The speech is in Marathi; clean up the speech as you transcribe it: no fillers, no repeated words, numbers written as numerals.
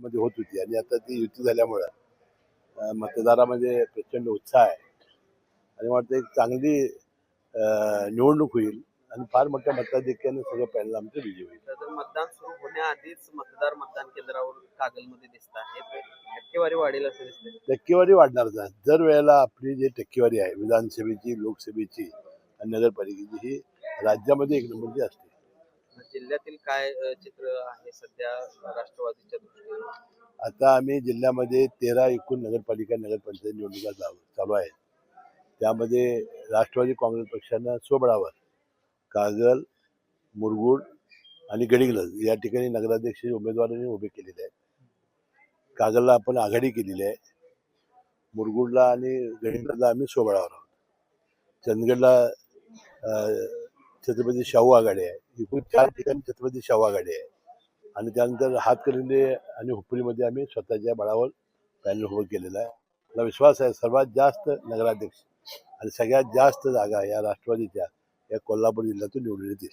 मध्ये होत होती आणि आता ती युती झाल्यामुळं मतदारामध्ये प्रचंड उत्साह आहे आणि वाटतं एक चांगली निवडणूक होईल आणि फार मोठ्या मताधिक्याने सगळं पॅनल आमचं विजय होईल. तर मतदान सुरू होण्याआधीच मतदार मतदान केंद्रावर कागलमध्ये दिसत आहे टक्केवारी वाढेल असं दिसतंय. टक्केवारी वाढणारच आहे. दर वेळेला आपली जी टक्केवारी आहे विधानसभेची, लोकसभेची आणि नगरपालिकेची ही राज्यामध्ये एक नंबरची असते. जिल्ह्यातील काय चित्र आहे सध्या राष्ट्रवादीच्या दृष्टीने? आता आम्ही जिल्ह्यामध्ये 13 एकूण नगरपालिका नगरपंचायत निवडणुका चालू आहेत. त्यामध्ये राष्ट्रवादी काँग्रेस पक्षानं स्वबळावर कागल, मुरगुड आणि गडिंग्लज या ठिकाणी नगराध्यक्ष उमेदवारांनी उभे केलेले आहेत. कागलला आपण आघाडी केलेली आहे. मुरगुडला आणि गडिंग्लजला आम्ही स्वबळावर आहोत. चंदगडला छत्रपती शाहू आघाडी आहे. एकूण 4 ठिकाणी छत्रपती शाहू आघाडी आहे आणि त्यानंतर हातकणंगले आणि हुपरीमध्ये आम्ही स्वतःच्या बळावर पॅनल उभं केलेलं आहे. मला विश्वास आहे सर्वात जास्त नगराध्यक्ष आणि सगळ्यात जास्त जागा या राष्ट्रवादीच्या या कोल्हापूर जिल्ह्यातून निवडून येतील.